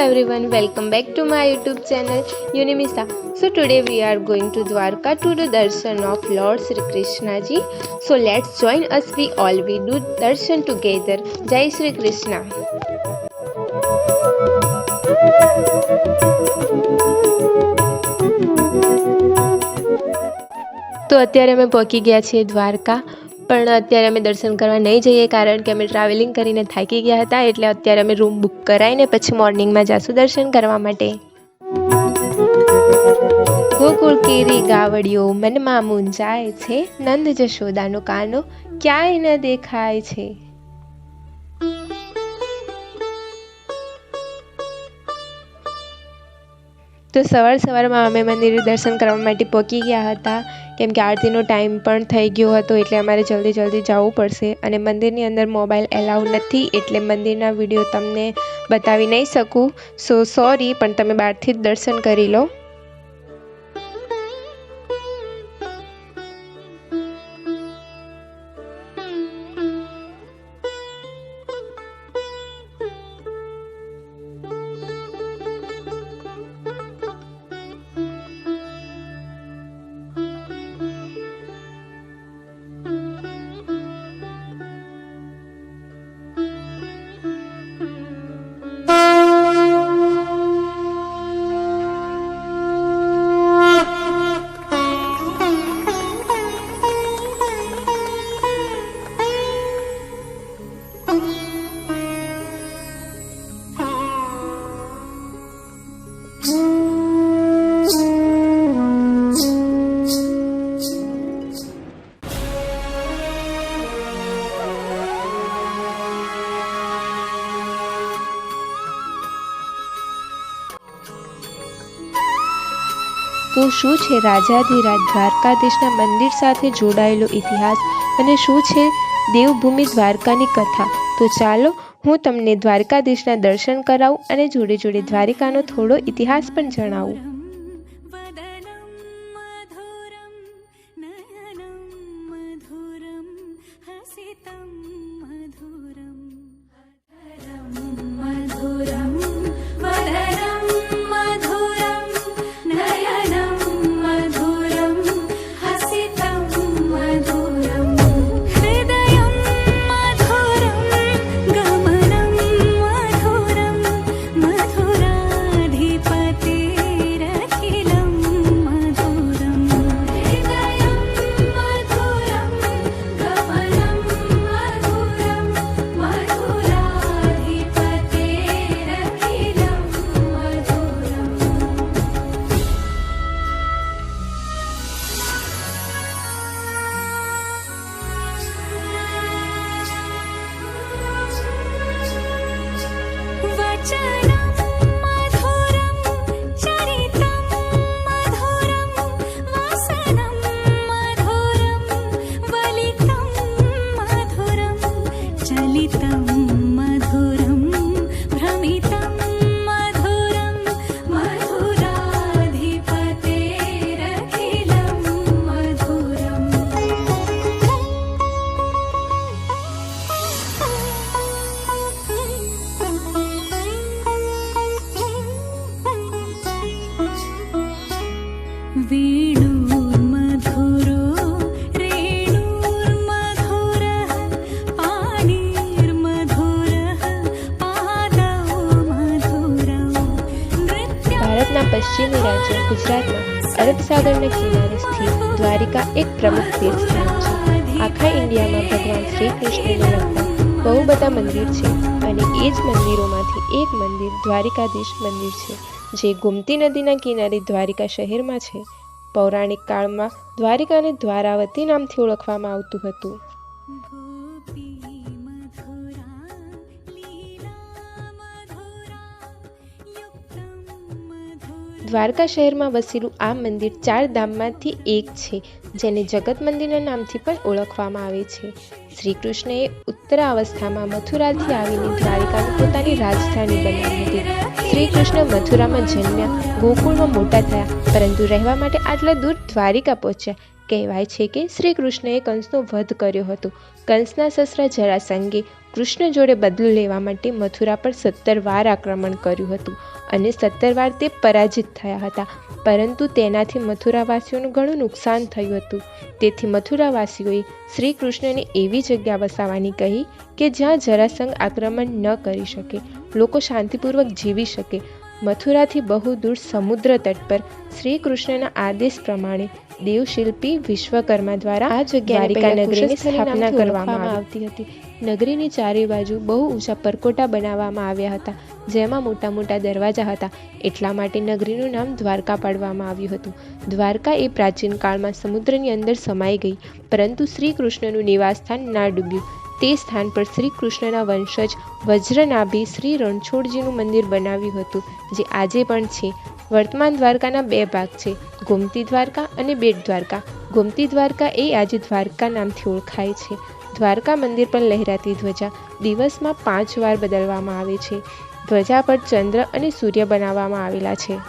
everyone, welcome back to my YouTube channel Unimisa. So today we are going to Dwarka to do darshan of Lord Sri Krishna ji. So let's join us, we do darshan together. Jai Sri Krishna. તો અત્યારે અમે પહોંચી ગયા છીએ દ્વારકા, પણ અત્યારે અમે દર્શન કરવા નહીં જઈએ કારણ કે અમે ટ્રાવેલિંગ કરીને થાકી ગયા હતા, એટલે અત્યારે અમે રૂમ બુક કરાવીને પછી મોર્નિંગમાં જઈશું દર્શન કરવા માટે. ગોકુળ કેરી ગાવડિયો મનમાં મૂંઝાય છે, નંદ જશોદાનો કાનો ક્યાંય ન દેખાય છે. તો સવારમાં અમે મંદિરે દર્શન કરવા માટે પહોંચી ગયા હતા, કેમ કે આરતીનો ટાઈમ પણ થઈ ગયો હતો, એટલે અમારે જલ્દી જવું પડશે. અને મંદિરની અંદર મોબાઈલ એલાઉ નથી, એટલે મંદિરના વિડીયો તમને બતાવી નહીં શકું. સો સોરી, પણ તમે બહારથી જ દર્શન કરી લો. તો શું છે રાજાધિરાજ દ્વારકાધીશના મંદિર સાથે જોડાયેલો ઇતિહાસ અને શું છે દેવભૂમિ દ્વારકાની કથા? તો ચાલો હું તમને દ્વારકાધીશના દર્શન કરાવું અને જોડે દ્વારિકાનો થોડો ઇતિહાસ પણ જણાવું. પશ્ચિમી રાજ્ય ગુજરાતમાં અરબ સાગરના કિનારે સ્થિત દ્વારિકા એક પ્રમુખ તીર્થસ્થાન છે. આખા ઇન્ડિયામાં ભગવાન શ્રી કૃષ્ણને લગતા બહુ બધા મંદિર છે, અને એ જ મંદિરોમાંથી એક મંદિર દ્વારિકાધીશ મંદિર છે, જે ગોમતી નદીના કિનારે દ્વારિકા શહેરમાં છે. પૌરાણિક કાળમાં દ્વારિકાને દ્વારાવતી નામથી ઓળખવામાં આવતું હતું. દ્વારકા શહેરમાં વસેલું આ મંદિર 4 ધામમાંથી એક છે, જેને જગત મંદિરના નામથી પણ ઓળખવામાં આવે છે. શ્રી કૃષ્ણએ ઉત્તરાવસ્થામાં મથુરાથી આવીને દ્વારિકાને પોતાની રાજધાની બનાવી હતી. શ્રી કૃષ્ણ મથુરામાં જન્મ્યા, ગોકુળમાં મોટા થયા, પરંતુ રહેવા માટે આટલા દૂર દ્વારિકા પહોંચ્યા. કહેવાય છે કે શ્રી કૃષ્ણએ કંસનો વધ કર્યો હતો. કંસના સસરા જરાસંઘે કૃષ્ણ જોડે બદલો લેવા માટે મથુરા પર 17 વાર આક્રમણ કર્યું હતું. અને 17 વાર તે પરાજિત થયા હતા, પરંતુ તેનાથી મથુરાવાસીઓનું ઘણું નુકસાન થયું હતું. તેથી મથુરાવાસીઓએ શ્રી કૃષ્ણને એવી જગ્યા વસાવવાની કહી કે જ્યાં જરાસંઘ આક્રમણ ન કરી શકે, લોકો શાંતિપૂર્વક જીવી શકે. મથુરાથી બહુ દૂર સમુદ્ર તટ પર શ્રી કૃષ્ણના આદેશ પ્રમાણે દેવશિલ્પી વિશ્વકર્મા દ્વારા આ જગ્યાએ દ્વારિકા નગરીની સ્થાપના કરવામાં આવતી હતી. નગરીની ચારે બાજુ બહુ ઊંચા પરકોટા બનાવવામાં આવ્યા હતા, જેમાં મોટા મોટા દરવાજા હતા. એટલા માટે નગરીનું નામ દ્વારકા પાડવામાં આવ્યું હતું. દ્વારકા એ પ્રાચીન કાળમાં સમુદ્રની અંદર સમાઈ ગઈ, પરંતુ શ્રી કૃષ્ણનું નિવાસસ્થાન ના ડૂબ્યું. તે સ્થાન પર શ્રી કૃષ્ણના વંશજ વજ્રનાભી શ્રી રણછોડજીનું મંદિર બનાવ્યું હતું, જે આજે પણ છે. વર્તમાન દ્વારકાના 2 ભાગ છે, ગોમતી દ્વારકા અને બેટ દ્વારકા. ગોમતી દ્વારકા એ આજે દ્વારકા નામથી ઓળખાય છે. દ્વારકા મંદિર પર લહેરાતી ધ્વજા દિવસમાં 5 વાર બદલવામાં આવે છે. ધ્વજા પર ચંદ્ર અને સૂર્ય બનાવવામાં આવેલા છે.